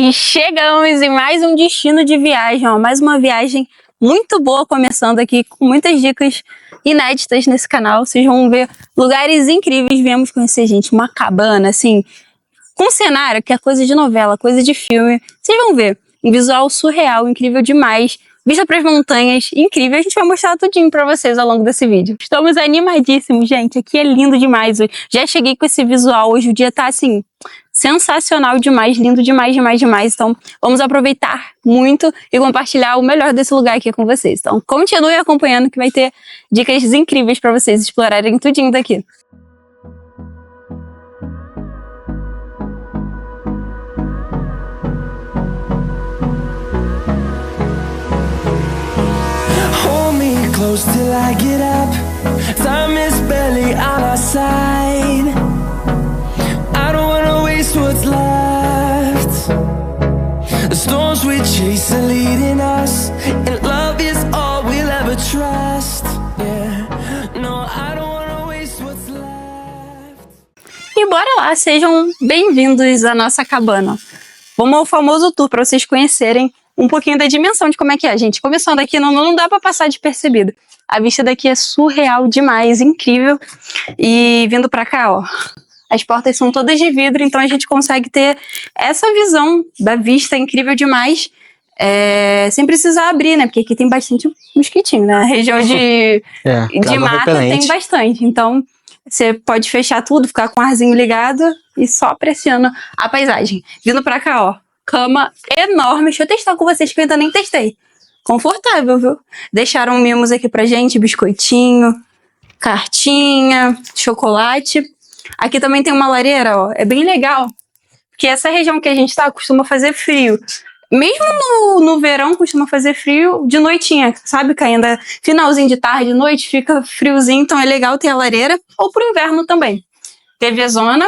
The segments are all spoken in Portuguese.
E chegamos em mais um destino de viagem, ó. Mais uma viagem muito boa começando aqui, com muitas dicas inéditas nesse canal. Vocês vão ver lugares incríveis. Viemos conhecer, gente, uma cabana, assim, com cenário que é coisa de novela, coisa de filme. Vocês vão ver, um visual surreal, incrível demais. Vista para as montanhas, incrível. A gente vai mostrar tudinho para vocês ao longo desse vídeo. Estamos animadíssimos, gente. Aqui é lindo demais. Já cheguei com esse visual. Hoje o dia tá, assim, sensacional demais, lindo demais, demais, demais. Então, vamos aproveitar muito e compartilhar o melhor desse lugar aqui com vocês. Então, continue acompanhando que vai ter dicas incríveis para vocês explorarem tudinho daqui. Close till I get up. Time is barely on our side. I don't wanna waste what's left. The storms we chase are leading us, and love is all we'll ever trust. Yeah, no, I don't wanna waste what's left. E bora lá, sejam bem-vindos à nossa cabana. Vamos ao famoso tour para vocês conhecerem um pouquinho da dimensão de como é que é, gente. Começando aqui, não dá pra passar despercebido. A vista daqui é surreal demais, incrível. E vindo pra cá, ó, as portas são todas de vidro, então a gente consegue ter essa visão da vista incrível demais, sem precisar abrir, né? Porque aqui tem bastante mosquitinho, né? A região de mata tem bastante. Então, você pode fechar tudo, ficar com o arzinho ligado e só apreciando a paisagem. Vindo pra cá, ó. Cama enorme. Deixa eu testar com vocês que eu ainda nem testei. Confortável, viu? Deixaram mimos aqui pra gente, biscoitinho, cartinha, chocolate. Aqui também tem uma lareira, ó. É bem legal, porque essa região que a gente tá costuma fazer frio. Mesmo no verão costuma fazer frio de noitinha, sabe? Caindo finalzinho de tarde, noite, fica friozinho. Então é legal ter a lareira. Ou pro inverno também. TV zona.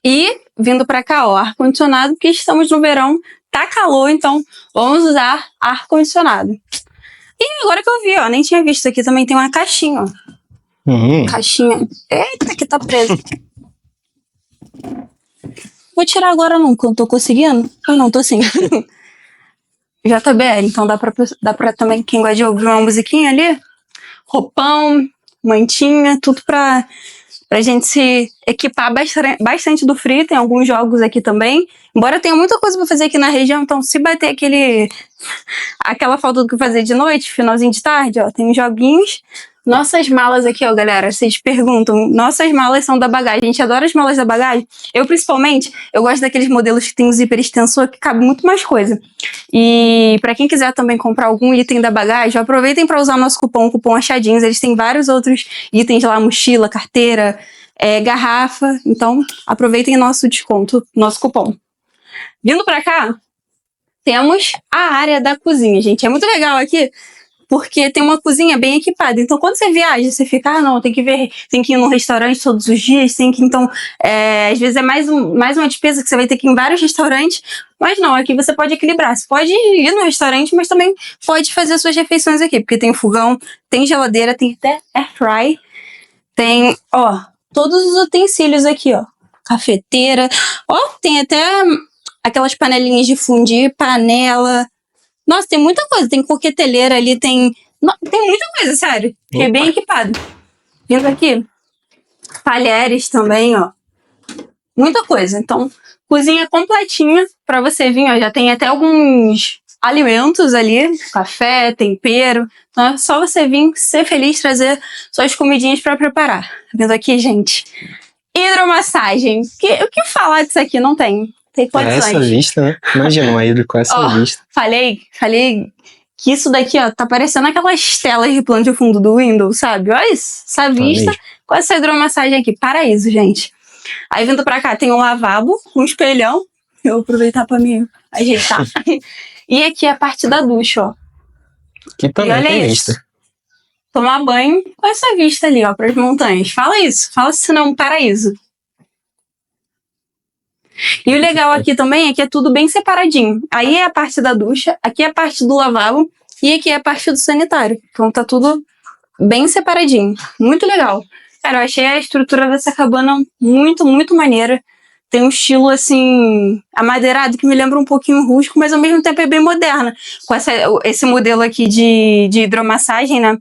E vindo pra cá, ó, ar-condicionado, porque estamos no verão, tá calor, então vamos usar ar-condicionado. E agora que eu vi, ó, nem tinha visto, aqui também tem uma caixinha, ó. Caixinha. Eita, que tá preso. Vou tirar agora não, que eu não tô conseguindo. Eu não tô sim. JBL, então dá pra também, quem gosta de ouvir uma musiquinha ali, roupão, mantinha, tudo pra gente se equipar bastante do frio. Tem alguns jogos aqui também. Embora tenha muita coisa pra fazer aqui na região, então se bater aquela falta do que fazer de noite, finalzinho de tarde, ó, tem uns joguinhos. Nossas malas aqui, ó, galera, vocês perguntam, nossas malas são da bagagem. A gente adora as malas da bagagem. Eu, principalmente, eu gosto daqueles modelos que tem um zíper extensor que cabe muito mais coisa. E pra quem quiser também comprar algum item da bagagem, aproveitem pra usar o nosso cupom, o cupom Achadinhos. Eles têm vários outros itens lá, mochila, carteira, garrafa. Então, aproveitem nosso desconto, nosso cupom. Vindo pra cá, temos a área da cozinha, gente. É muito legal aqui, porque tem uma cozinha bem equipada. Então, quando você viaja, você fica, não, tem que ir num restaurante todos os dias, então, às vezes é mais uma despesa que você vai ter que ir em vários restaurantes, mas não, aqui você pode equilibrar. Você pode ir no restaurante, mas também pode fazer as suas refeições aqui, porque tem fogão, tem geladeira, tem até air fry, tem, ó, todos os utensílios aqui, ó, cafeteira, ó, tem até aquelas panelinhas de fundir, panela. Nossa, tem muita coisa. Tem coqueteleira ali, tem muita coisa, sério. Que é bem equipado. Vindo aqui, talheres também, ó. Muita coisa. Então, cozinha completinha pra você vir, ó. Já tem até alguns alimentos ali, café, tempero. Então, é só você vir, ser feliz, trazer suas comidinhas pra preparar. Vindo aqui, gente, hidromassagem. O que falar disso aqui? Não tem. Tem condições. Essa vista, né? Imagina uma hidro com essa vista. Falei que isso daqui, ó, tá parecendo aquelas telas de plano de fundo do Windows, sabe? Olha isso, essa vista com essa hidromassagem aqui. Paraíso, gente. Aí vindo pra cá tem um lavabo, um espelhão. Eu vou aproveitar pra me ajeitar. E aqui a parte da ducha, ó. Que também tem vista. Tomar banho com essa vista ali, ó, pras montanhas. Fala se não é um paraíso. E o legal aqui também é que é tudo bem separadinho. Aí é a parte da ducha, aqui é a parte do lavabo e aqui é a parte do sanitário. Então tá tudo bem separadinho. Muito legal. Cara, eu achei a estrutura dessa cabana muito, muito maneira. tem um estilo, assim, amadeirado, que me lembra um pouquinho rústico, mas ao mesmo tempo é bem moderna. Com esse modelo aqui de hidromassagem, né?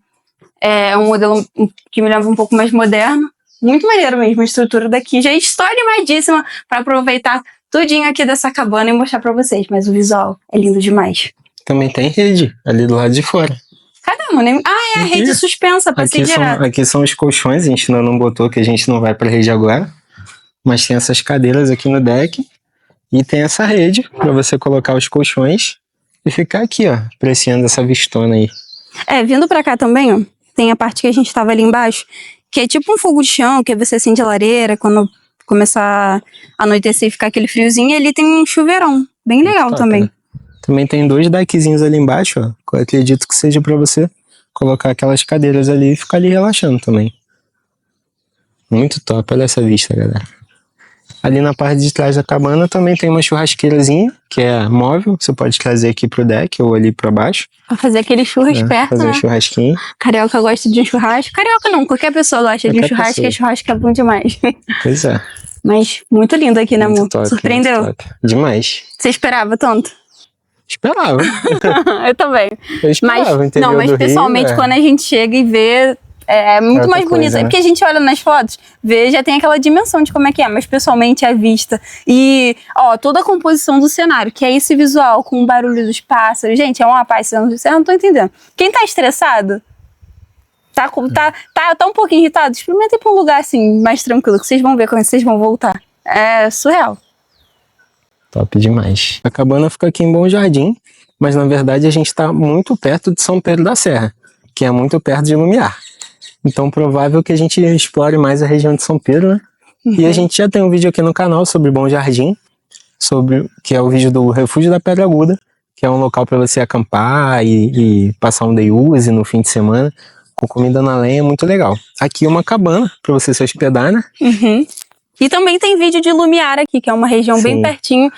É um modelo que me lembra um pouco mais moderno. Muito maneiro mesmo a estrutura daqui. Já estou animadíssima para aproveitar tudinho aqui dessa cabana e mostrar para vocês. Mas o visual é lindo demais. Também tem rede ali do lado de fora. Cadê, mano? Ah, é a rede suspensa, passei direto. Aqui são os colchões, a gente ainda não botou, que a gente não vai pra rede agora. Mas tem essas cadeiras aqui no deck. E tem essa rede pra você colocar os colchões e ficar aqui, ó, apreciando essa vistona aí. Vindo pra cá também, ó, tem a parte que a gente tava ali embaixo, que é tipo um fogo de chão, que você acende a lareira quando começar a anoitecer e ficar aquele friozinho. E ali tem um chuveirão, bem legal também. Né? Também tem 2 deckzinhos ali embaixo, ó, que eu acredito que seja pra você colocar aquelas cadeiras ali e ficar ali relaxando também. Muito top, olha essa vista, galera. Ali na parte de trás da cabana também tem uma churrasqueirazinha, que é móvel, você pode trazer aqui pro deck ou ali pra baixo. Pra fazer aquele churras perto, fazer né? um churrasquinho. Carioca gosta de um churrasco. Carioca não, qualquer pessoa gosta de um churrasco, e churrasco é bom demais. Pois é. Mas muito lindo aqui, né, amor? Top, surpreendeu? top. Demais. Você esperava tanto? Esperava. Eu também. Eu esperava, mas pessoalmente, Rio, quando a gente chega e vê, é muito mais bonito. Coisa, É né? porque a gente olha nas fotos, vê, já tem aquela dimensão de como é que é, mas pessoalmente é a vista. E, ó, toda a composição do cenário, que é esse visual com o barulho dos pássaros. Gente, é uma paz, vocês não estão entendendo. Quem tá estressado, tá um pouquinho irritado, experimenta ir pra um lugar assim, mais tranquilo, que vocês vão ver quando vocês vão voltar. É surreal. Top demais. A cabana fica aqui em Bom Jardim, mas na verdade a gente está muito perto de São Pedro da Serra, que é muito perto de Lumiar. Então provável que a gente explore mais a região de São Pedro, né? E a gente já tem um vídeo aqui no canal sobre Bom Jardim, que é o vídeo do Refúgio da Pedra Aguda, que é um local para você acampar e passar um day use no fim de semana, com comida na lenha, muito legal. Aqui é uma cabana para você se hospedar, né? E também tem vídeo de Lumiar aqui, que é uma região bem pertinho.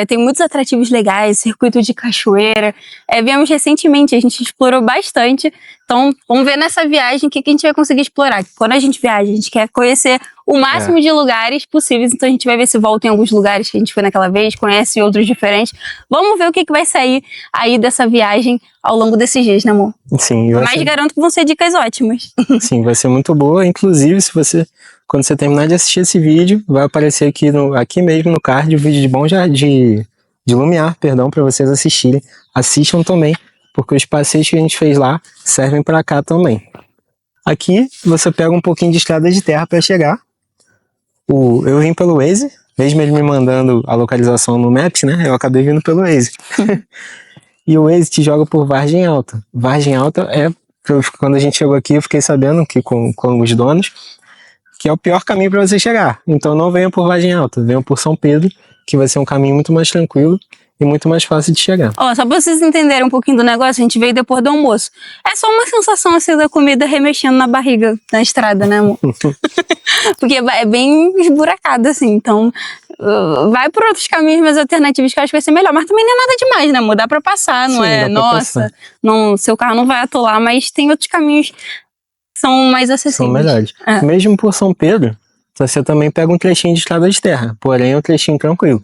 Tem muitos atrativos legais, circuito de cachoeira. Viemos recentemente, a gente explorou bastante. Então, vamos ver nessa viagem o que a gente vai conseguir explorar. Quando a gente viaja, a gente quer conhecer o máximo de lugares possíveis. Então, a gente vai ver se volta em alguns lugares que a gente foi naquela vez, conhece outros diferentes. Vamos ver o que vai sair aí dessa viagem ao longo desses dias, né, amor? Sim. Mas garanto que vão ser dicas ótimas. Sim, vai ser muito boa. Inclusive, quando você terminar de assistir esse vídeo, vai aparecer aqui mesmo no card o vídeo de Bom Jardim, de Lumiar, perdão, para vocês assistirem. Assistam também, porque os passeios que a gente fez lá servem para cá também. Aqui você pega um pouquinho de estrada de terra para chegar. Eu vim pelo Waze, mesmo ele me mandando a localização no Maps, né? Eu acabei vindo pelo Waze. E o Waze te joga por Vargem Alta. Vargem Alta quando a gente chegou aqui, eu fiquei sabendo que com os donos, que é o pior caminho para você chegar. Então não venha por Vargem Alta, venha por São Pedro, que vai ser um caminho muito mais tranquilo e muito mais fácil de chegar. Só pra vocês entenderem um pouquinho do negócio, a gente veio depois do almoço. É só uma sensação assim da comida remexendo na barriga, na estrada, né, amor? Porque é bem esburacado, assim. Então, vai por outros caminhos mais alternativos que eu acho que vai ser melhor. Mas também não é nada demais, né, amor? Dá pra passar, não é? Nossa, seu carro não vai atolar, mas tem outros caminhos que são mais acessíveis. São melhores. Mesmo por São Pedro, você também pega um trechinho de estrada de terra, porém é um trechinho tranquilo,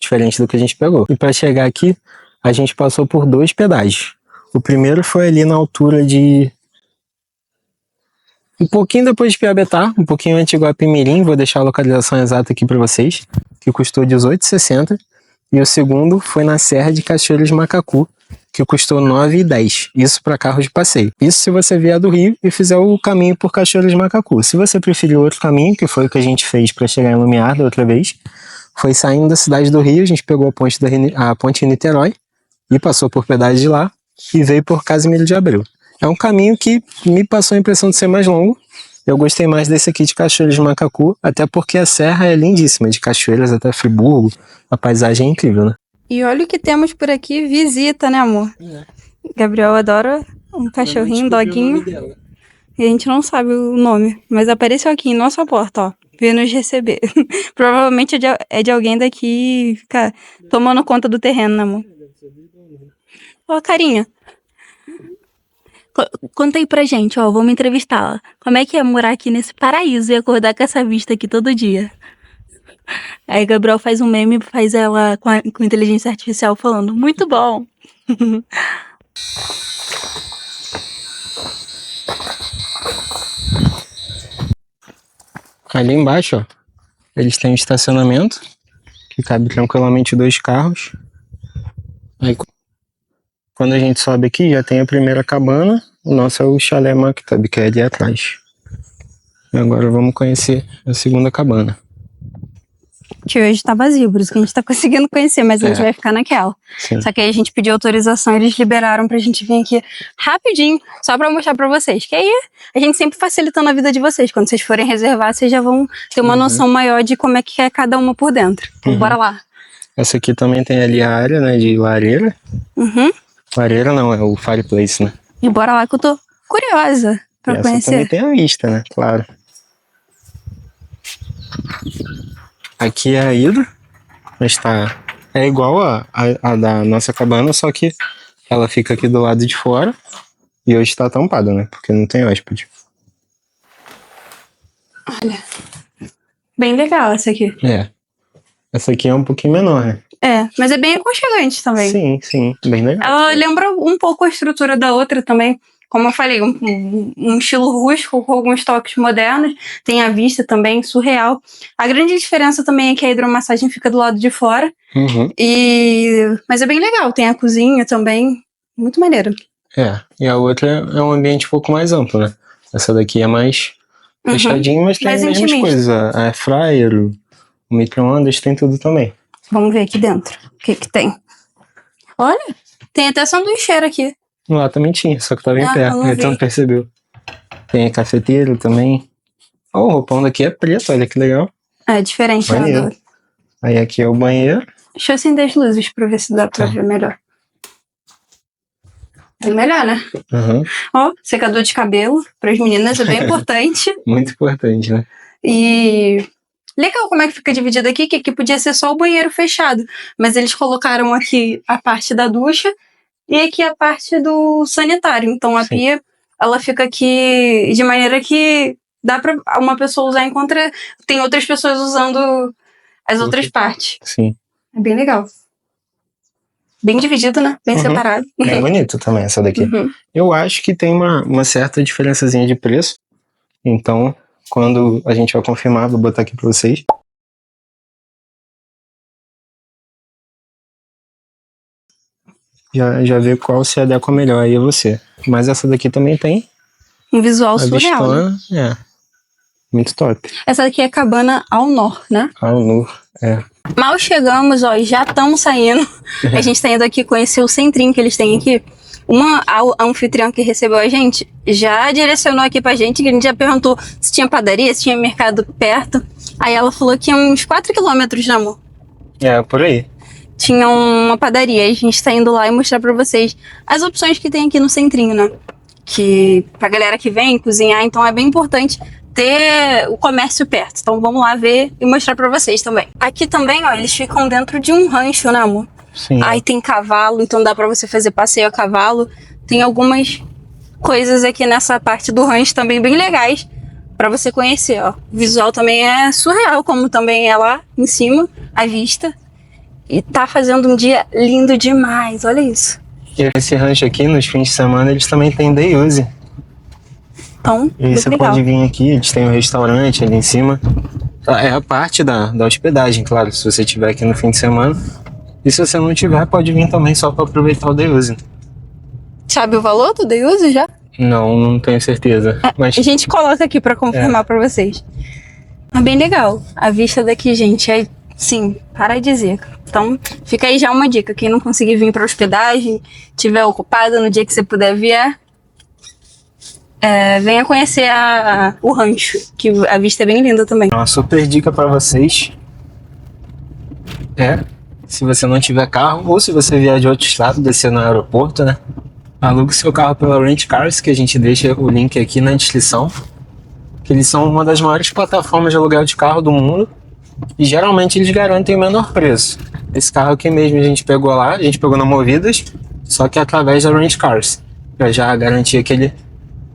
diferente do que a gente pegou. E para chegar aqui, a gente passou por 2 pedágios. O primeiro foi ali na altura de... um pouquinho depois de Piabetá, um pouquinho antes de Guapimirim, vou deixar a localização exata aqui para vocês, que custou R$18,60. E o segundo foi na Serra de Cachoeiras de Macacu, que custou R$9,10. Isso para carro de passeio. Isso se você vier do Rio e fizer o caminho por Cachoeiras de Macacu. Se você preferir outro caminho, que foi o que a gente fez para chegar em Lumiar da outra vez, foi saindo da cidade do Rio, a gente pegou a ponte Niterói e passou por pedágio de lá e veio por Casimiro de Abreu. É um caminho que me passou a impressão de ser mais longo. Eu gostei mais desse aqui de Cachoeiras de Macacu, até porque a serra é lindíssima, de Cachoeiras até Friburgo. A paisagem é incrível, né? E olha o que temos por aqui, visita, né, amor? Gabriel adora um cachorrinho, um doguinho. E a gente não sabe o nome, mas apareceu aqui em nossa porta, ó. Veio nos receber. Provavelmente é de alguém daqui ficar tomando conta do terreno, né, amor? Ó, carinha. Conta aí pra gente, ó, vamos entrevistá-la. Como é que é morar aqui nesse paraíso e acordar com essa vista aqui todo dia? Aí Gabriel faz um meme, faz ela com inteligência artificial falando, muito bom. Ali embaixo, ó, eles têm um estacionamento que cabe tranquilamente 2 carros. Aí, quando a gente sobe aqui, já tem a primeira cabana. O nosso é o Chalé Maktab, que é ali atrás. E agora vamos conhecer a segunda cabana. Que hoje tá vazio, por isso que a gente tá conseguindo conhecer, mas a gente vai ficar naquela. Sim. Só que aí a gente pediu autorização, eles liberaram pra gente vir aqui rapidinho, só pra mostrar pra vocês. Que aí a gente sempre facilitando a vida de vocês. Quando vocês forem reservar, vocês já vão ter uma noção maior de como é que é cada uma por dentro. Então, bora lá. Essa aqui também tem ali a área, né, de lareira. Lareira não, é o fireplace, né? E bora lá que eu tô curiosa pra E essa também conhecer. tem a vista, né? Claro. Aqui é a ida, mas tá... É igual a da nossa cabana, só que ela fica aqui do lado de fora. E hoje tá tampada, né? Porque não tem hóspede. Olha, bem legal essa aqui. É. Essa aqui é um pouquinho menor, né? É, mas é bem aconchegante também. Sim, sim. Bem legal. Ela lembra um pouco a estrutura da outra também. Como eu falei, um estilo rústico com alguns toques modernos. Tem a vista também, surreal. A grande diferença também é que a hidromassagem fica do lado de fora. Mas é bem legal. Tem a cozinha também. Muito maneiro. É. E a outra é um ambiente um pouco mais amplo, né? Essa daqui é mais fechadinho, mas tem Mais as mesmas intimista. coisas. A air fryer, o micro-ondas, tem tudo também. Vamos ver aqui dentro. O que que tem? Olha, tem até sanduicheira aqui. Lá também tinha, só que tava em Ah, pé. eu não Então vi. não percebeu. Tem cafeteiro também. Ó, o roupão daqui é preto, olha que legal. É diferente. Né? Maneiro. Aí aqui é o banheiro. Deixa eu acender as luzes pra ver se dá pra ver melhor. É melhor, né? Ó, secador de cabelo pras meninas é bem importante. Muito importante, né? E legal como é que fica dividido aqui, que aqui podia ser só o banheiro fechado. Mas eles colocaram aqui a parte da ducha e aqui a parte do sanitário. Então a Sim. pia, ela fica aqui de maneira que dá pra uma pessoa usar enquanto tem outras pessoas usando as outras partes. Sim. É bem legal. Bem dividido, né? Bem separado. É bonito também essa daqui. Eu acho que tem uma certa diferençazinha de preço. Então, quando a gente vai confirmar, vou botar aqui pra vocês. Já vê qual se adequa melhor aí a você. Mas essa daqui também tem. Um visual A surreal. Né? vistona, é. Muito top. Essa daqui é a cabana ao Nor, né? Ao Nur, é. Mal chegamos, ó, e já estamos saindo. A gente tá indo aqui conhecer o centrinho que eles têm aqui. A anfitriã que recebeu a gente já direcionou aqui pra gente, que a gente já perguntou se tinha padaria, se tinha mercado perto. Aí ela falou que uns 4 quilômetros, né, amor? É, por aí. Tinha uma padaria. Aí a gente tá indo lá e mostrar pra vocês as opções que tem aqui no centrinho, né? Que pra galera que vem cozinhar, então é bem importante ter o comércio perto. Então vamos lá ver e mostrar pra vocês também. Aqui também, ó, eles ficam dentro de um rancho, né, amor? Sim. Aí tem cavalo, então dá pra você fazer passeio a cavalo. Tem algumas coisas aqui nessa parte do rancho também bem legais pra você conhecer, ó. O visual também é surreal, como também é lá em cima, a vista. E tá fazendo um dia lindo demais, olha isso. E esse rancho aqui, nos fins de semana, eles também têm day use. Então, E aí muito você legal. pode vir aqui, eles têm um restaurante ali em cima. É a parte da hospedagem, claro, se você estiver aqui no fim de semana. E se você não tiver, pode vir também só para aproveitar o day use. Sabe o valor do day use já? Não tenho certeza. Mas A gente coloca aqui pra confirmar pra vocês. É bem legal. A vista daqui, gente, é, sim, paradisíaca. Então, fica aí já uma dica. Quem não conseguir vir pra hospedagem, tiver ocupado no dia que você puder vir, venha conhecer o rancho, que a vista é bem linda também. uma super dica para vocês é, se você não tiver carro, ou se você vier de outro estado, descer no aeroporto, né? Alugue seu carro pela Rent Cars, que a gente deixa o link aqui na descrição. Que eles são uma das maiores plataformas de aluguel de carro do mundo. E geralmente eles garantem o menor preço. Esse carro aqui mesmo a gente pegou lá, a gente pegou na Movidas, só que através da Rent Cars, pra já garantir aquele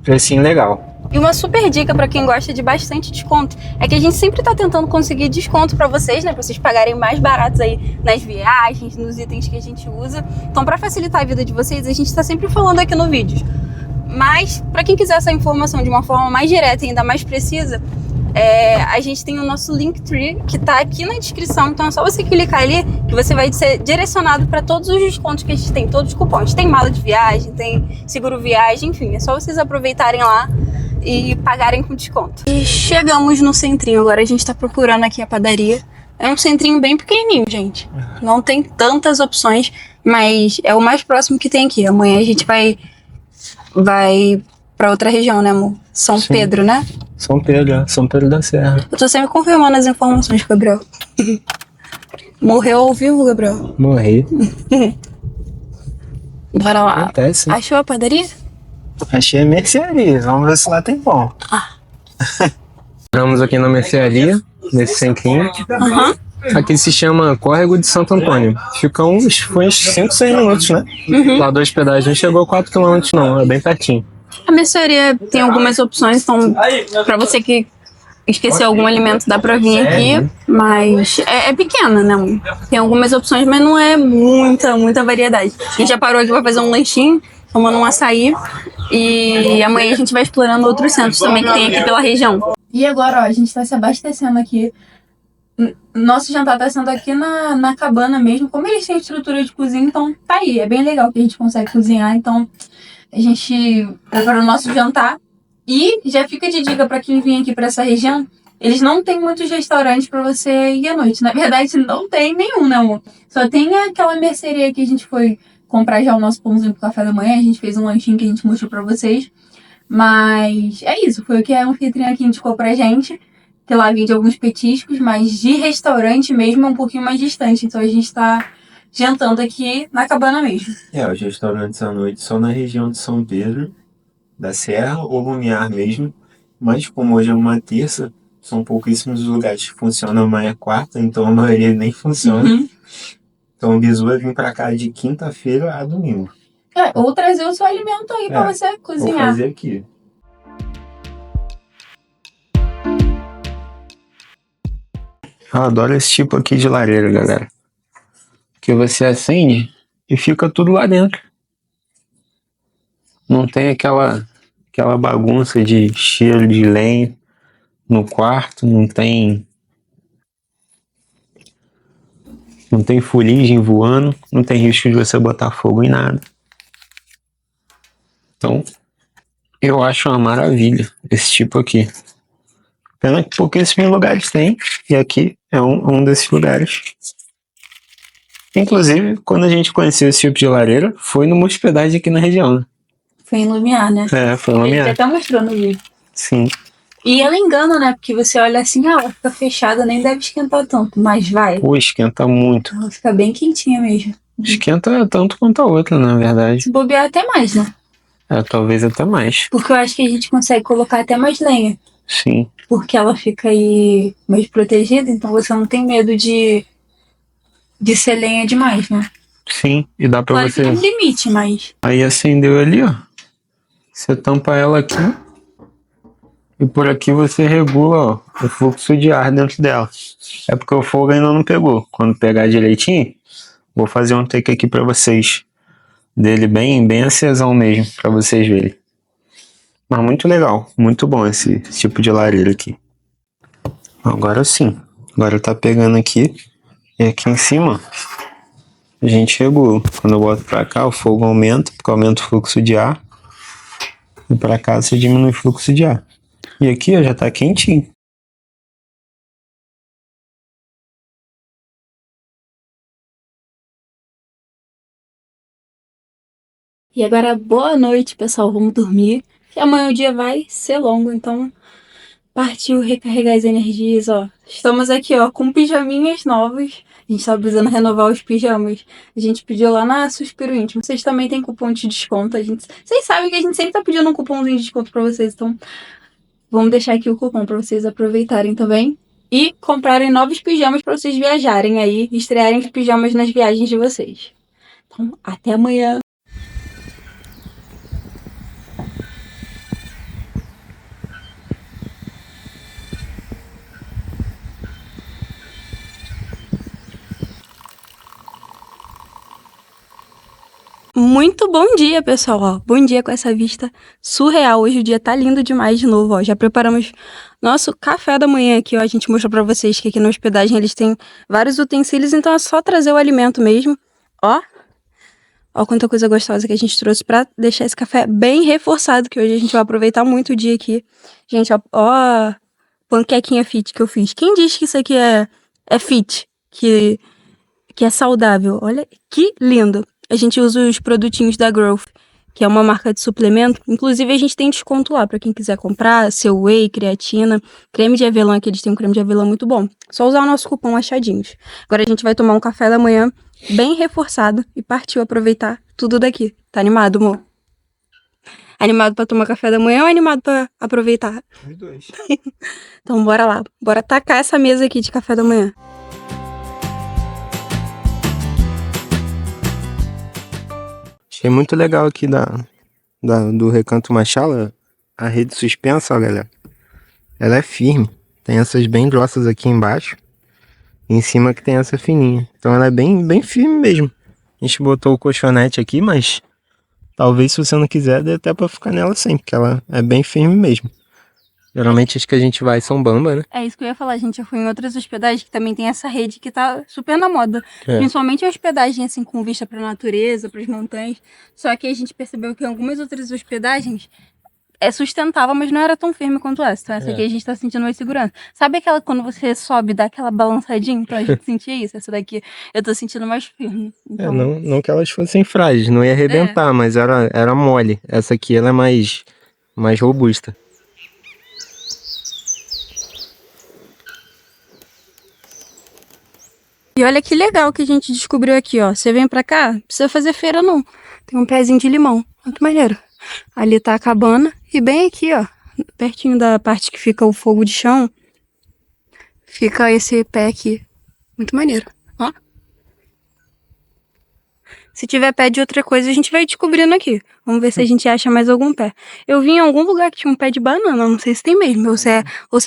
precinho legal. E uma super dica pra quem gosta de bastante desconto é que a gente sempre tá tentando conseguir desconto pra vocês, né? Pra vocês pagarem mais baratos aí nas viagens, nos itens que a gente usa. Então, pra facilitar a vida de vocês, a gente tá sempre falando aqui no vídeo. Mas, pra quem quiser essa informação de uma forma mais direta e ainda mais precisa, a gente tem o nosso Linktree, que tá aqui na descrição. Então é só você clicar ali que você vai ser direcionado para todos os descontos que a gente tem, todos os cupons. Tem mala de viagem, tem seguro viagem, enfim, é só vocês aproveitarem lá e pagarem com desconto. E chegamos no centrinho, agora a gente tá procurando aqui a padaria. É um centrinho bem pequenininho, gente. Não tem tantas opções, mas é o mais próximo que tem aqui. Amanhã a gente vai pra outra região, né, amor? São Sim. Pedro, né? São Pedro da Serra. Eu tô sempre confirmando as informações, Gabriel. Morreu ao vivo, Gabriel? Morri. Bora lá. Acontece. Achou a padaria? Achei a mercearia. Vamos ver se lá tem pão. Entramos aqui na mercearia, nesse centrinho. Aham. Aqui se chama Córrego de Santo Antônio. Fica foi uns 5, 6 minutos, né? Lá do hospedagem não chegou a 4 quilômetros não, é bem pertinho. A mercearia tem algumas opções, então pra você que esqueceu algum alimento dá pra vir aqui, mas é pequena, né? Tem algumas opções, mas não é muita variedade. A gente já parou aqui pra fazer um lanchinho, tomando um açaí, e amanhã a gente vai explorando outros centros também que tem aqui pela região. E agora, ó, a gente tá se abastecendo aqui. Nosso jantar tá sendo aqui na cabana mesmo. Como eles têm estrutura de cozinha, então tá aí. É bem legal que a gente consegue cozinhar, então a gente preparou o nosso jantar. E já fica de dica pra quem vem aqui pra essa região, eles não tem muitos restaurantes pra você ir à noite. Na verdade, não tem nenhum, né, amor? Só tem aquela mercearia que a gente foi comprar já o nosso pãozinho pro café da manhã. A gente fez um lanchinho que a gente mostrou pra vocês. Mas é isso, foi o que a anfitriã aqui indicou pra gente. Que lá vende alguns petiscos, mas de restaurante mesmo é um pouquinho mais distante. Então a gente tá jantando aqui na cabana mesmo. Os restaurantes à noite só na região de São Pedro da Serra ou Lumiar mesmo. Mas como hoje é uma terça, são pouquíssimos lugares que funcionam. Amanhã é quarta, então a maioria nem funciona. Então o bizu vai vir pra cá de quinta-feira a domingo. Ou trazer o seu alimento aí pra você cozinhar. Vou fazer aqui. Eu adoro esse tipo aqui de lareira, galera. Que você acende e fica tudo lá dentro. Não tem aquela bagunça de cheiro de lenha no quarto, não tem fuligem voando, não tem risco de você botar fogo em nada. Então, eu acho uma maravilha esse tipo aqui. Pena que pouquíssimos lugares tem, e aqui é um desses lugares. Inclusive, quando a gente conheceu esse tipo de lareira, foi numa hospedagem aqui na região. Foi em Lumiar, né? Foi em Lumiar. Ele até mostrou no vídeo. Sim. E ela engana, né? Porque você olha assim, ela fica fechada, nem deve esquentar tanto, mas vai. Pô, esquenta muito. Ela fica bem quentinha mesmo. Esquenta tanto quanto a outra, na verdade. Se bobear até mais, né? Talvez até mais. Porque eu acho que a gente consegue colocar até mais lenha. Sim. Porque ela fica aí mais protegida, então você não tem medo de ser lenha demais, né? Sim, e dá pra Claro você... que tem um limite, mas... Aí acendeu ali, ó. Você tampa ela aqui. E por aqui você regula, ó, o fluxo de ar dentro dela. É porque o fogo ainda não pegou. Quando pegar direitinho, vou fazer um take aqui pra vocês. Dele bem acesão mesmo, pra vocês verem. Mas muito legal, muito bom esse tipo de lareira aqui. Agora sim, agora tá pegando aqui. E aqui em cima, a gente regula. Quando eu boto pra cá, o fogo aumenta, porque aumenta o fluxo de ar. E pra cá você diminui o fluxo de ar. E aqui, ó, já tá quentinho. E agora, boa noite, pessoal. Vamos dormir. Que amanhã o dia vai ser longo, então partiu recarregar as energias, ó. Estamos aqui, ó, com pijaminhas novos. A gente tá precisando renovar os pijamas. A gente pediu lá na Suspiro Íntimo. Vocês também têm cupom de desconto. Vocês sabem que a gente sempre tá pedindo um cupomzinho de desconto pra vocês, então vamos deixar aqui o cupom pra vocês aproveitarem também. E comprarem novos pijamas pra vocês viajarem aí, estrearem os pijamas nas viagens de vocês. Então, até amanhã. Muito bom dia, pessoal. Ó, bom dia com essa vista surreal. Hoje o dia tá lindo demais de novo. Ó. Já preparamos nosso café da manhã aqui. Ó. A gente mostrou pra vocês que aqui na hospedagem eles têm vários utensílios, então é só trazer o alimento mesmo. Ó, ó quanta coisa gostosa que a gente trouxe pra deixar esse café bem reforçado, que hoje a gente vai aproveitar muito o dia aqui. Gente, ó panquequinha fit que eu fiz. Quem diz que isso aqui é fit? Que é saudável? Olha que lindo. A gente usa os produtinhos da Growth, que é uma marca de suplemento. Inclusive, a gente tem desconto lá para quem quiser comprar seu whey, creatina, creme de avelã, que eles têm um creme de avelã muito bom. Só usar o nosso cupom Achadinhos. Agora a gente vai tomar um café da manhã bem reforçado e partiu aproveitar tudo daqui. Tá animado, amor? Animado para tomar café da manhã ou animado para aproveitar? Os dois. Então bora lá. Bora tacar essa mesa aqui de café da manhã. Achei muito legal aqui do Recanto Machala, a rede suspensa, ó, galera. Ela é firme. Tem essas bem grossas aqui embaixo. E em cima que tem essa fininha. Então ela é bem firme mesmo. A gente botou o colchonete aqui, mas talvez se você não quiser, dê até pra ficar nela sem, porque ela é bem firme mesmo. Geralmente as que a gente vai são Bamba, né? É isso que eu ia falar, gente. Já fui em outras hospedagens que também tem essa rede que tá super na moda. Principalmente em hospedagem, assim, com vista pra natureza, pras montanhas. Só que a gente percebeu que em algumas outras hospedagens é sustentável, mas não era tão firme quanto essa. Então essa aqui a gente tá sentindo mais segurança. Sabe aquela quando você sobe, dá aquela balançadinha? Então a gente sentia isso. Essa daqui eu tô sentindo mais firme. Então... não que elas fossem frágeis, não ia arrebentar, mas era mole. Essa aqui ela é mais robusta. E olha que legal que a gente descobriu aqui, ó. Você vem pra cá, não precisa fazer feira não. Tem um pezinho de limão, muito maneiro. Ali tá a cabana e bem aqui, ó, pertinho da parte que fica o fogo de chão, fica esse pé aqui. Muito maneiro, ó. Se tiver pé de outra coisa, a gente vai descobrindo aqui. Vamos ver se a gente acha mais algum pé. Eu vi em algum lugar que tinha um pé de banana, não sei se tem mesmo, ou se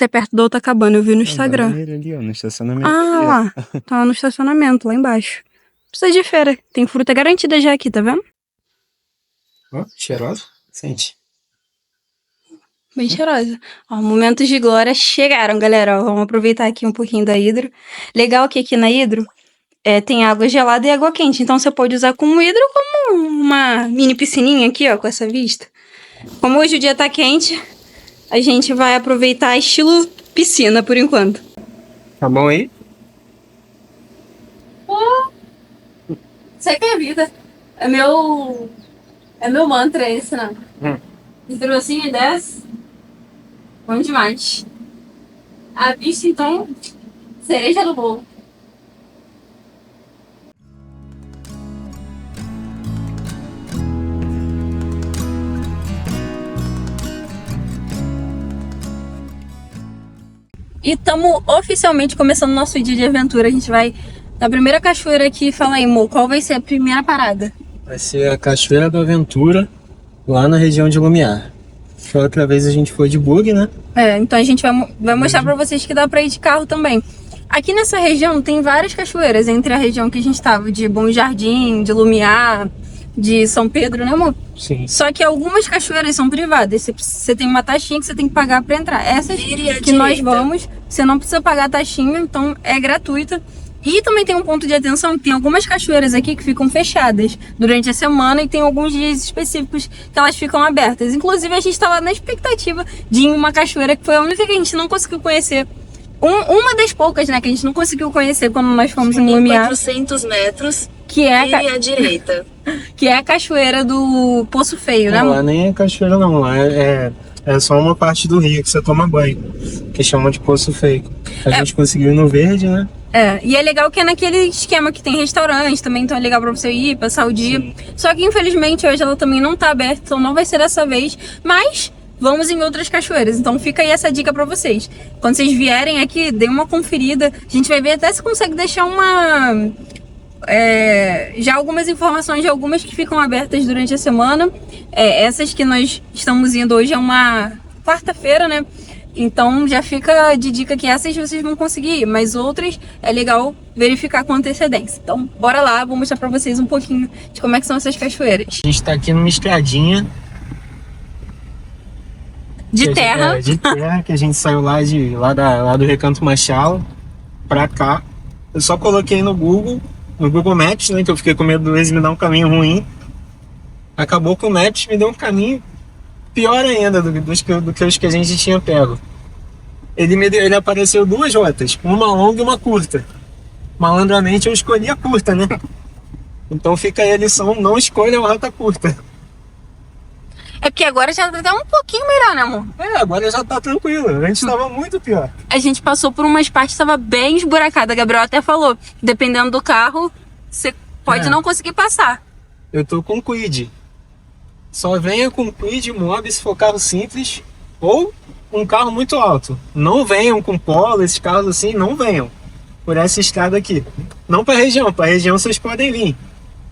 é perto da outra cabana, eu vi no Instagram. Ali, ó, no estacionamento. Ah, lá. Tá lá no estacionamento, lá embaixo. Precisa de feira. Tem fruta garantida já aqui, tá vendo? Ó, cheirosa. Sente. Bem cheirosa. Ó, momentos de glória chegaram, galera. Ó, vamos aproveitar aqui um pouquinho da hidro. Legal que aqui na hidro tem água gelada e água quente. Então você pode usar como hidro como uma mini piscininha aqui, ó, com essa vista. Como hoje o dia tá quente, a gente vai aproveitar estilo piscina por enquanto. Tá bom aí? Isso aqui é vida. É meu mantra esse, né? Hidrozinho e 10. Bom demais. A vista, então, cereja do bolo. E estamos oficialmente começando o nosso dia de aventura. A gente vai na primeira cachoeira aqui. Fala aí, amor, qual vai ser a primeira parada? Vai ser a Cachoeira da Aventura, lá na região de Lumiar. Que outra vez a gente foi de bug, né? Então a gente vai mostrar pra vocês que dá pra ir de carro também. Aqui nessa região tem várias cachoeiras, entre a região que a gente tava, de Bom Jardim, de Lumiar, de São Pedro, né, amor? Sim. Só que algumas cachoeiras são privadas. Você tem uma taxinha que você tem que pagar pra entrar. Essas que nós vamos, você não precisa pagar a taxinha, então é gratuita. E também tem um ponto de atenção, tem algumas cachoeiras aqui que ficam fechadas durante a semana e tem alguns dias específicos que elas ficam abertas. Inclusive a gente tá lá na expectativa de ir em uma cachoeira que foi a única que a gente não conseguiu conhecer. Uma das poucas, né, que a gente não conseguiu conhecer quando nós fomos em Lumiar. 400 metros, Que é, vire à direita. que é a cachoeira do Poço Feio, né, Não, amor? lá nem é cachoeira não, lá é só uma parte do rio que você toma banho, que chama de Poço Feio. A gente conseguiu ir no verde, né? E é legal que é naquele esquema que tem restaurante também, então é legal pra você ir, passar o dia. Sim. Só que infelizmente hoje ela também não tá aberta, então não vai ser dessa vez, mas vamos em outras cachoeiras, então fica aí essa dica pra vocês. Quando vocês vierem aqui, dê uma conferida, a gente vai ver até se consegue deixar já algumas informações de algumas que ficam abertas durante a semana. Essas que nós estamos indo hoje é uma quarta-feira, né? Então já fica de dica que essas vocês vão conseguir ir, mas outras é legal verificar com antecedência. Então bora lá, vou mostrar pra vocês um pouquinho de como é que são essas cachoeiras. A gente tá aqui numa estradinha De terra. de terra, que a gente saiu lá do Recanto Machado pra cá. Eu só coloquei no Google Maps, né? Que eu fiquei com medo do Waze me dar um caminho ruim. Acabou que o Maps me deu um caminho pior ainda do que os que a gente tinha pego. Ele apareceu duas rotas, uma longa e uma curta. Malandramente eu escolhi a curta, né? Então fica aí a lição, não escolha a rota curta. É porque agora já tá um pouquinho melhor, né, amor? Agora já tá tranquilo, antes tava muito pior. A gente passou por umas partes que tava bem esburacada. A Gabriel até falou, dependendo do carro, você pode não conseguir passar. Eu tô com Kwid. Só venha com Kwid, Mob se for carro simples ou um carro muito alto. Não venham com Polo, esses carros assim, não venham por essa estrada aqui. Não para região vocês podem vir,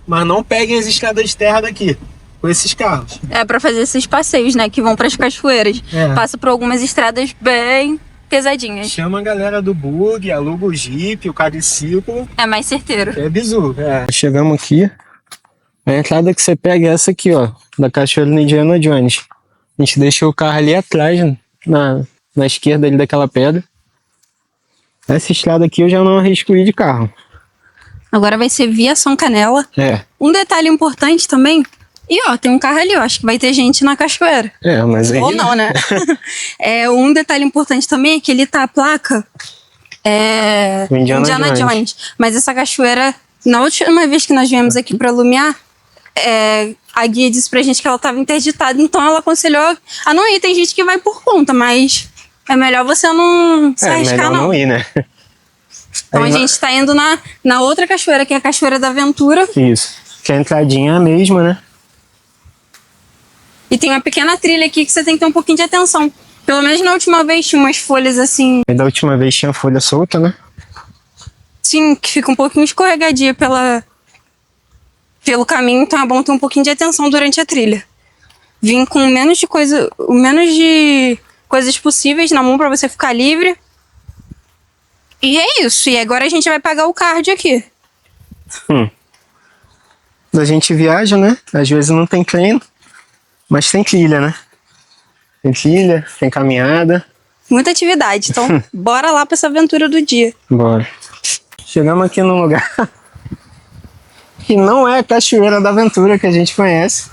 mas não peguem as estradas de terra daqui com esses carros. É pra fazer esses passeios, né, que vão pras cachoeiras. Passa por algumas estradas bem pesadinhas. Chama a galera do bug, aluga o Jeep, o quadriciclo. É mais certeiro. É bizu. Chegamos aqui. A entrada que você pega é essa aqui, ó, da Cachoeira do Indiana Jones. A gente deixou o carro ali atrás, na esquerda ali daquela pedra. Essa estrada aqui eu já não arrisco ir de carro. Agora vai ser via São Canela. Um detalhe importante também. E ó, tem um carro ali, ó, acho que vai ter gente na cachoeira. Mas aí... Ou não, né? Um detalhe importante também é que ele tá a placa Indiana Jones. Mas essa cachoeira, na última vez que nós viemos aqui pra Lumiar, a guia disse pra gente que ela tava interditada, então ela aconselhou a não ir. Tem gente que vai por conta, mas é melhor você não se arriscar, melhor não ir, né? Então a gente tá indo na outra cachoeira, que é a Cachoeira da Aventura. Isso, que a entradinha é a mesma, né? E tem uma pequena trilha aqui que você tem que ter um pouquinho de atenção. Pelo menos na última vez tinha umas folhas assim... Da última vez tinha folha solta, né? Sim, que fica um pouquinho escorregadia pelo caminho, então é bom ter um pouquinho de atenção durante a trilha. Vim com o menos de coisas possíveis na mão pra você ficar livre. E é isso. E agora a gente vai pagar o card aqui. A gente viaja, né? Às vezes não tem treino, mas tem trilha, né? Tem trilha, tem caminhada. Muita atividade. Então, bora lá pra essa aventura do dia. Bora. Chegamos aqui num lugar que não é a Cachoeira da Aventura que a gente conhece.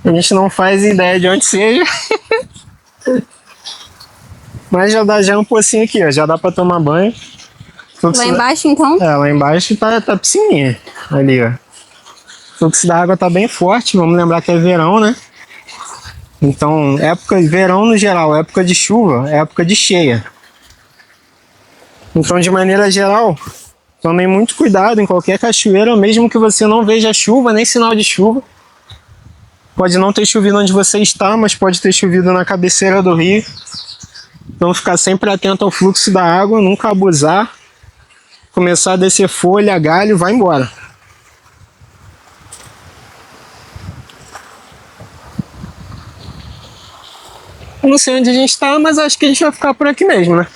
A gente não faz ideia de onde seja. Mas já dá um pocinho aqui, ó. Já dá pra tomar banho. Lá embaixo, então? Lá embaixo tá piscininha. Ali, ó. O fluxo da água tá bem forte. Vamos lembrar que é verão, né? Então, verão no geral, época de chuva, época de cheia. Então, de maneira geral, tomem muito cuidado em qualquer cachoeira, mesmo que você não veja chuva, nem sinal de chuva. Pode não ter chovido onde você está, mas pode ter chovido na cabeceira do rio. Então, ficar sempre atento ao fluxo da água, nunca abusar. Começar a descer folha, galho, vai embora. Eu não sei onde a gente tá, mas acho que a gente vai ficar por aqui mesmo, né?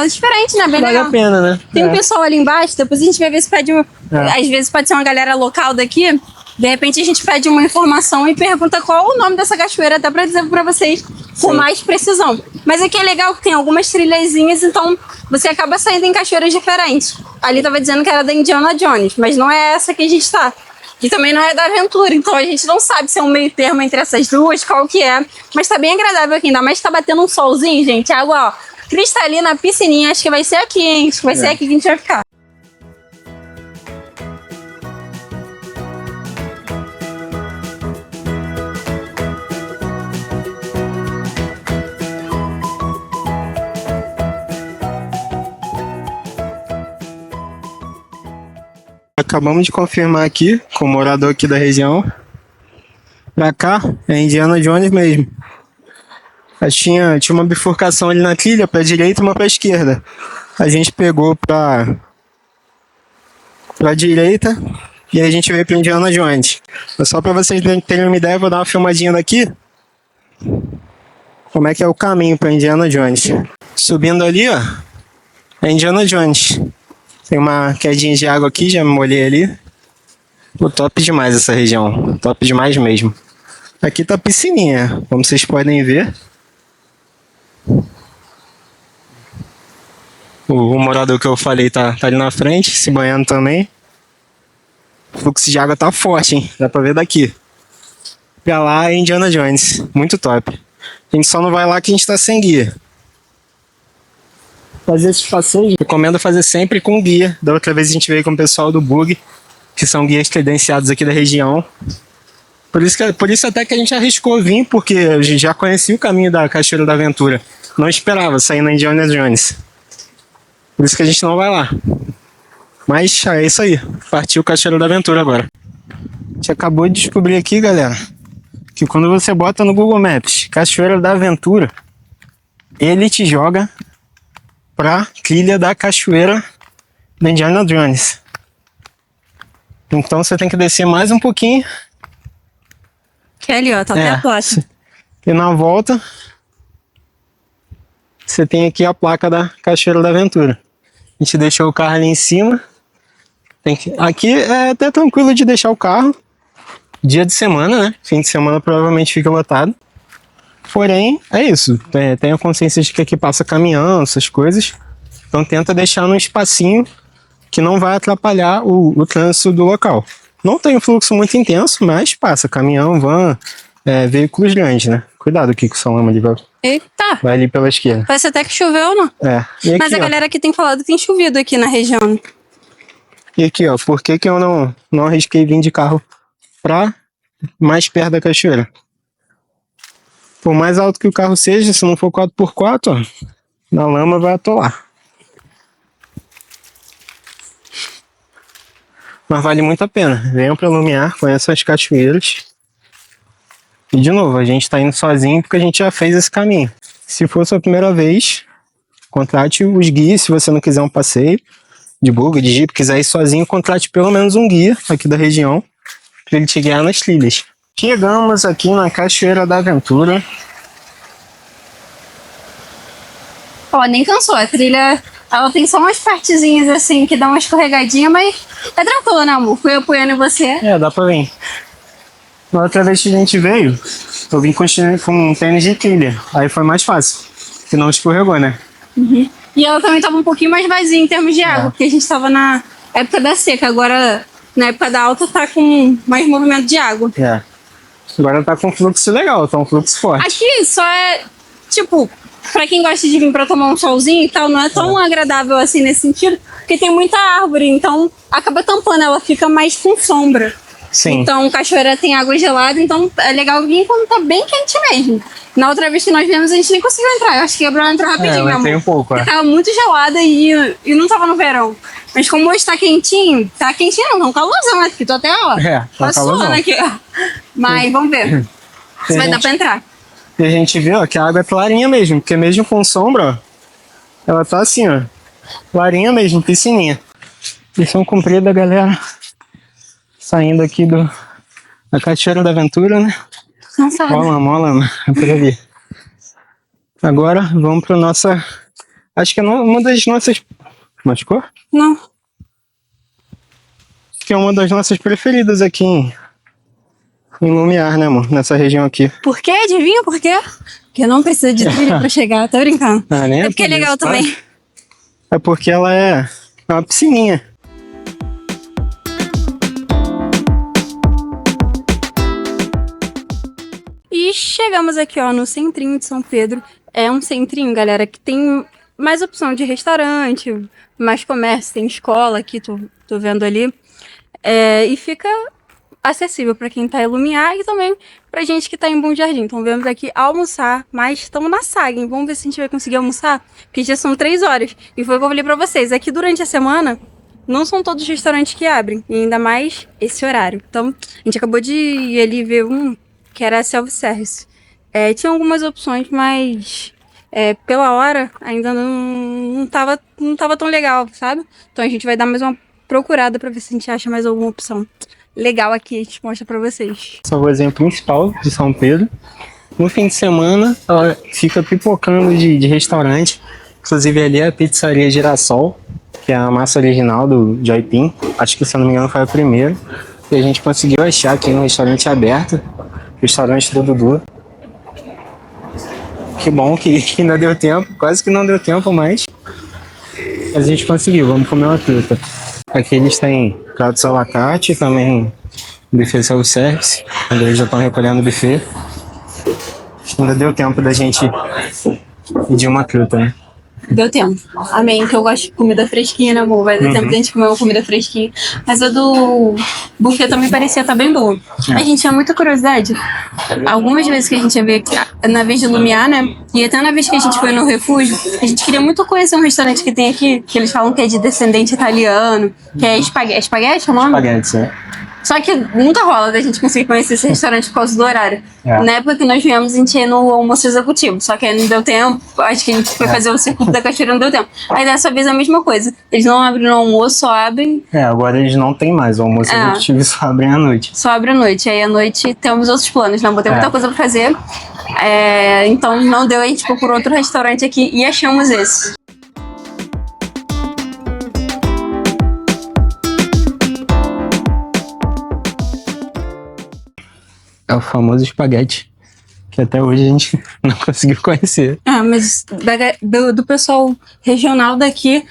Diferente, né? Bem vale legal. A pena, né? Tem um pessoal ali embaixo, depois a gente vai ver se pede às vezes pode ser uma galera local daqui. De repente a gente pede uma informação e pergunta qual o nome dessa cachoeira, até pra dizer pra vocês com mais precisão. Mas aqui é legal que tem algumas trilhazinhas, então você acaba saindo em cachoeiras diferentes. Ali tava dizendo que era da Indiana Jones, mas não é essa que a gente tá. E também não é da Aventura, então a gente não sabe se é um meio termo entre essas duas, qual que é. Mas tá bem agradável aqui, ainda mais que tá batendo um solzinho, gente. A água, ó, cristalina, piscininha, acho que vai ser aqui, hein? Acho que vai ser aqui que a gente vai ficar. Acabamos de confirmar aqui com o morador aqui da região. Pra cá é Indiana Jones mesmo. Tinha uma bifurcação ali na trilha, pra direita e uma pra esquerda. A gente pegou pra direita e a gente veio pra Indiana Jones. Só pra vocês terem uma ideia, eu vou dar uma filmadinha daqui. como é que é o caminho para Indiana Jones. Subindo ali, ó, é Indiana Jones. Tem uma quedinha de água aqui, já me molhei ali. Pô, top demais essa região, top demais mesmo. Aqui tá a piscininha, como vocês podem ver. O morador que eu falei tá ali na frente, se banhando também. O fluxo de água tá forte, hein? Dá pra ver daqui. Pra lá é Indiana Jones, muito top. A gente só não vai lá que a gente tá sem guia. Fazer esses passeios, recomendo fazer sempre com guia. Da outra vez a gente veio com o pessoal do Bug, que são guias credenciados aqui da região. Por isso até que a gente arriscou vir, porque a gente já conhecia o caminho da Cachoeira da Aventura. Não esperava sair na Indiana Jones. Por isso que a gente não vai lá. Mas é isso aí. Partiu Cachoeira da Aventura agora. A gente acabou de descobrir aqui, galera, que quando você bota no Google Maps Cachoeira da Aventura, ele te joga pra trilha da Cachoeira da Indiana Jones. Então você tem que descer mais um pouquinho. Que é ali, ó, tá até a placa. E na volta, você tem aqui a placa da Cachoeira da Aventura. A gente deixou o carro ali em cima. Aqui é até tranquilo de deixar o carro. Dia de semana, né? Fim de semana provavelmente fica lotado. Porém, é isso. Tenha consciência de que aqui passa caminhão, essas coisas. Então tenta deixar num espacinho que não vai atrapalhar o trânsito do local. Não tem um fluxo muito intenso, mas passa caminhão, van, veículos grandes, né? Cuidado aqui com o salame ali, Eita! vai ali pela esquerda. Parece até que choveu, não? E aqui, Mas a galera aqui tem falado que tem chovido aqui na região. E aqui, ó, por que eu não arrisquei vir de carro pra mais perto da cachoeira? Por mais alto que o carro seja, se não for 4x4, ó, na lama vai atolar. Mas vale muito a pena. Venham pra Lumiar, conheçam as cachoeiras. E de novo, a gente tá indo sozinho porque a gente já fez esse caminho. Se for sua primeira vez, contrate os guias. Se você não quiser um passeio de bug, de jeep, quiser ir sozinho, contrate pelo menos um guia aqui da região para ele te guiar nas trilhas. Chegamos aqui na Cachoeira da Aventura. Ó, nem cansou. A trilha, ela tem só umas partezinhas assim que dá uma escorregadinha, mas é tranquilo, né, amor? Fui apoiando em você. Dá pra vir. Na outra vez que a gente veio, eu vim com um tênis de trilha. Aí foi mais fácil, que não escorregou, né? Uhum. E ela também tava um pouquinho mais vazia em termos de água, porque a gente tava na época da seca. Agora, na época da alta, tá com mais movimento de água. Agora tá com fluxo legal, tá um fluxo forte. Aqui só é, tipo, pra quem gosta de vir pra tomar um solzinho e tal, não é tão agradável assim nesse sentido, porque tem muita árvore, então acaba tampando, ela fica mais com sombra. Sim. Então, cachoeira tem água gelada, então é legal vir quando tá bem quente mesmo. Na outra vez que nós viemos, a gente nem conseguiu entrar. Eu acho que a Bruna entrou rapidinho, meu amor. Um pouco, Porque tava muito gelada e não tava no verão. Mas como hoje tá quentinho não, tá um calorzão, né? Porque tô até, ó, tá suando aqui, ó. Mas vamos ver se vai dar pra entrar. E a gente vê, ó, que a água é clarinha mesmo, porque mesmo com sombra, ó, ela tá assim, ó, clarinha mesmo, piscininha. Missão cumprida, galera. Saindo aqui da Cachoeira da Aventura, né? Cansada. Mola, por ali. Agora vamos pra nossa... Acho que é uma das nossas... Machucou? Não. Que é uma das nossas preferidas aqui em Lumiar, né, amor? Nessa região aqui. Por quê? Adivinha por quê? Porque eu não preciso de trilha pra chegar, tô brincando. Nem é porque é legal também. É porque ela é uma piscininha. E chegamos aqui, ó, no centrinho de São Pedro. É um centrinho, galera, que tem mais opção de restaurante, mais comércio, tem escola aqui, tô vendo ali. E fica acessível para quem tá em Lumiar e também pra gente que tá em Bom Jardim. Então viemos aqui almoçar, mas estamos na saga, hein? Vamos ver se a gente vai conseguir almoçar, porque já são 3 horas. E foi o que eu falei pra vocês, aqui durante a semana não são todos os restaurantes que abrem, e ainda mais esse horário. Então a gente acabou de ir ali ver um que era self-service. Tinha algumas opções, mas pela hora ainda não tava tão legal, sabe? Então a gente vai dar mais uma procurada pra ver se a gente acha mais alguma opção legal aqui, a gente mostra pra vocês. Essa ruazinha principal de São Pedro. no fim de semana, ela fica pipocando de restaurante. Inclusive ali é a pizzaria Girassol, que é a massa original de aipim. Acho que, se eu não me engano, foi a primeira. E a gente conseguiu achar aqui no restaurante aberto, restaurante do Dudu. Que bom que ainda deu tempo, quase que não deu tempo, mas a gente conseguiu. Vamos comer uma truta. Aqui eles têm pratos à la carte, também buffet self-service. Eles já estão recolhendo o buffet. Ainda deu tempo da gente pedir uma truta, né? Deu tempo. Amém, que eu gosto de comida fresquinha, né, amor? Vai dar tempo da gente comer uma comida fresquinha. Mas a do buffet também parecia estar bem boa. A gente tinha muita curiosidade. Algumas vezes que a gente ia ver na vez de Lumiar, né? E até na vez que a gente foi no refúgio, a gente queria muito conhecer um restaurante que tem aqui, que eles falam que é de descendente italiano, que é espaguete. Espaguete é o nome? Espaguetes, né? Só que nunca rola da gente conseguir conhecer esse restaurante por causa do horário. É. Na época que nós viemos, a gente ia no almoço executivo. Só que aí não deu tempo. Acho que a gente foi fazer o circuito da cachoeira, não deu tempo. Aí dessa vez é a mesma coisa. Eles não abrem no almoço, só abrem Agora eles não tem mais. O almoço executivo só abre à noite. Só abre à noite. Aí à noite temos outros planos. Não, tem muita coisa pra fazer. Então não deu, a gente procurou outro restaurante aqui e achamos esse. É o famoso espaguete, que até hoje a gente não conseguiu conhecer. Mas do pessoal regional daqui,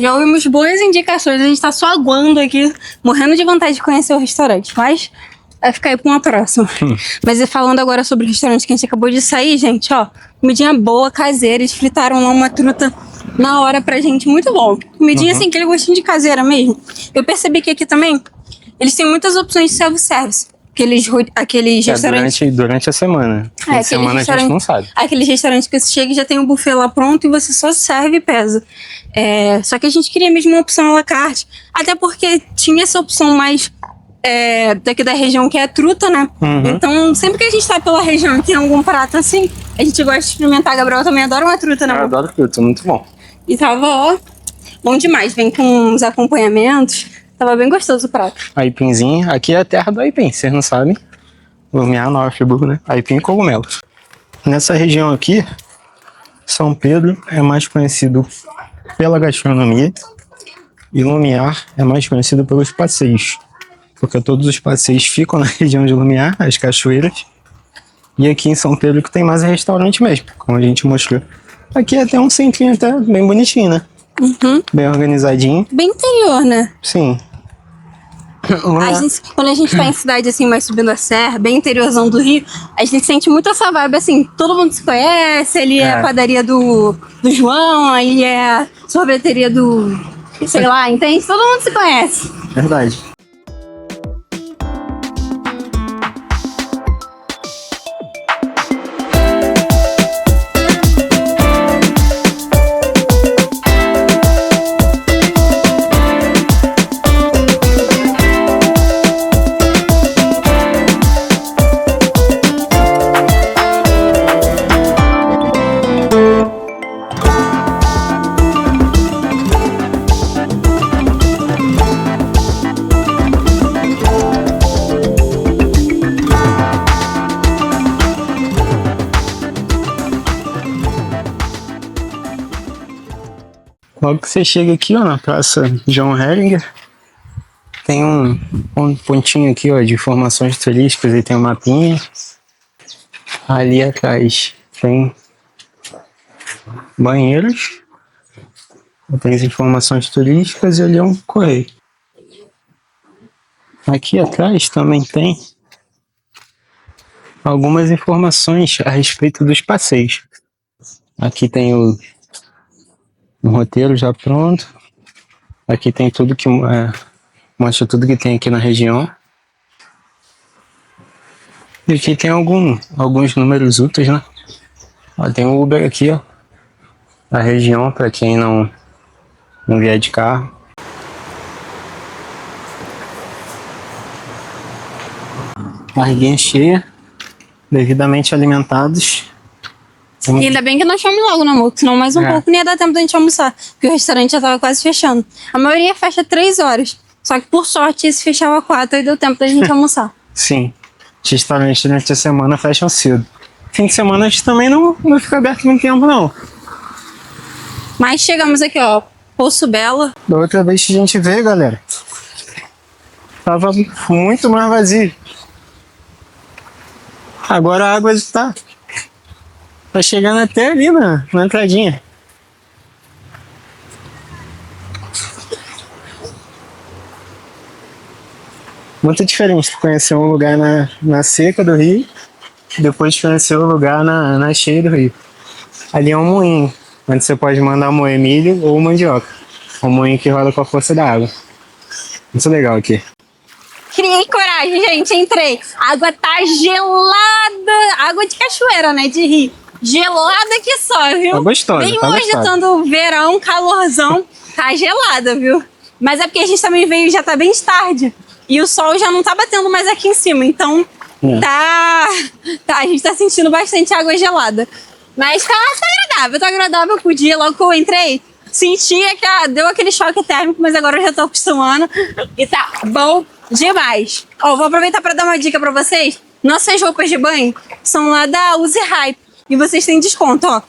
já ouvimos boas indicações. A gente tá só aguando aqui, morrendo de vontade de conhecer o restaurante. Mas vai ficar aí pra uma próxima. Mas e falando agora sobre o restaurante que a gente acabou de sair, gente, ó, comidinha boa, caseira. Eles fritaram lá uma truta na hora pra gente, muito bom. Comidinha assim, aquele gostinho de caseira mesmo. Eu percebi que aqui também, eles têm muitas opções de self-service. Aqueles restaurantes. Durante a semana. Fim de semana a gente não sabe. Aqueles restaurantes que você chega e já tem o buffet lá pronto e você só serve e pesa. Só que a gente queria mesmo uma opção à la carte. Até porque tinha essa opção mais daqui da região, que é a truta, né? Então, sempre que a gente tá pela região e tem algum prato assim, a gente gosta de experimentar. A Gabriela também adora uma truta, né? Eu adoro truta, muito bom. E tava, ó, bom demais. Vem com uns acompanhamentos. Tava bem gostoso o prato. Aipimzinho. Aqui é a terra do aipim, vocês não sabem. Lumiar, Nova Friburgo, né? Aipim e cogumelos. Nessa região aqui, São Pedro é mais conhecido pela gastronomia e Lumiar é mais conhecido pelos passeios. Porque todos os passeios ficam na região de Lumiar, as cachoeiras. E aqui em São Pedro que tem mais restaurante mesmo, como a gente mostrou. Aqui é até um centrinho até bem bonitinho, né? Bem organizadinho. Bem interior, né? Sim. Quando a gente tá em cidade assim, mais subindo a serra, bem interiorzão do Rio, a gente sente muito essa vibe assim, todo mundo se conhece, ali é a padaria do João, aí é a sorveteria do, sei lá, entende? Todo mundo se conhece. Verdade. Logo que você chega aqui, ó, na Praça João Heringer, tem um pontinho aqui, ó, de informações turísticas, e tem um mapinha. Ali atrás tem banheiros, tem as informações turísticas e ali é um correio. Aqui atrás também tem algumas informações a respeito dos passeios. Aqui tem um roteiro já pronto. Aqui tem tudo que mostra tudo que tem aqui na região. E aqui tem alguns números úteis, né? Ó, tem um Uber aqui, ó, na região, para quem não vier de carro. Barriguinha cheia, devidamente alimentados. E ainda bem que nós fomos logo, né, amor? Senão mais um pouco nem ia dar tempo da gente almoçar. Porque o restaurante já tava quase fechando. A maioria fecha 3 horas. Só que por sorte esse fechava 4 e deu tempo da gente almoçar. Sim. Os restaurantes durante a semana fecham cedo. fim de semana a gente também não fica aberto muito tempo, não. Mas chegamos aqui, ó, Poço Belo. Da outra vez que a gente veio, galera, tava muito mais vazio. Agora a água tá chegando até ali na entradinha. Muito diferente conhecer um lugar na seca do rio, depois conhecer o lugar na cheia do rio. Ali é um moinho, onde você pode mandar moer milho ou mandioca. Um moinho que roda com a força da água. Muito legal aqui. Criei coragem, gente, entrei. A água tá gelada. Água de cachoeira, né, de rio. Gelada que só, viu? Tá gostosa, Bem tá longe gostosa. estando verão, calorzão, tá gelada, viu? Mas é porque a gente também veio, já tá bem de tarde. E o sol já não tá batendo mais aqui em cima, então a gente tá sentindo bastante água gelada. Mas tá agradável pro dia. Logo que eu entrei, sentia que deu aquele choque térmico, mas agora eu já tô acostumando e tá bom demais. Ó, vou aproveitar para dar uma dica para vocês. Nossas roupas de banho são lá da Use Hype e vocês têm desconto, ó.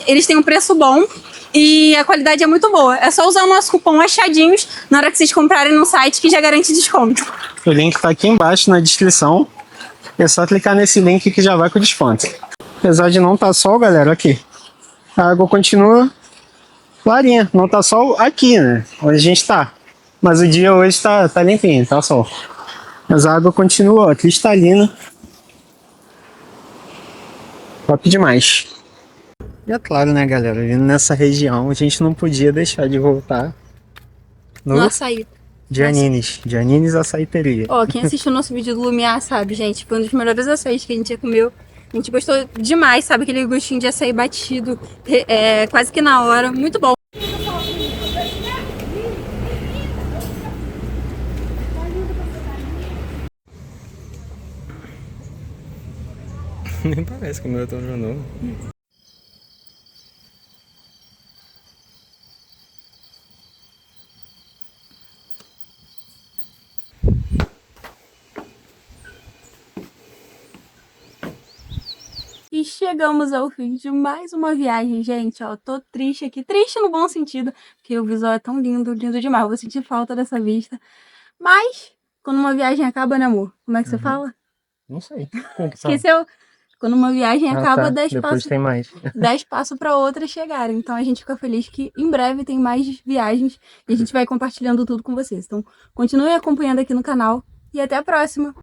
Eles têm um preço bom e a qualidade é muito boa. É só usar o nosso cupom Achadinhos na hora que vocês comprarem no site que já garante desconto. O link tá aqui embaixo na descrição. É só clicar nesse link que já vai com desconto. Apesar de não tá sol, galera, aqui. A água continua clarinha. Não tá sol aqui, né? Onde a gente tá. Mas o dia hoje tá limpinho, tá sol. Mas a água continua, ó, cristalina. Top demais. E é claro, né, galera? Vindo nessa região, a gente não podia deixar de voltar no Açaí. Giannini's Açaiteria. Ó, quem assistiu o nosso vídeo do Lumiar sabe, gente, foi um dos melhores açaís que a gente já comeu. A gente gostou demais, sabe? Aquele gostinho de açaí batido, quase que na hora. Muito bom. Nem parece que o meu é tão novo. E chegamos ao fim de mais uma viagem, gente, ó, tô triste aqui, triste no bom sentido, porque o visual é tão lindo, lindo demais, eu vou sentir falta dessa vista, mas quando uma viagem acaba, né, amor? Como é que você fala? Não sei. Como que fala? Esqueceu? Quando uma viagem acaba, tá. 10 Depois passos, tem mais. 10 passos para outra chegar, então a gente fica feliz que em breve tem mais viagens e a gente vai compartilhando tudo com vocês, então continue acompanhando aqui no canal e até a próxima!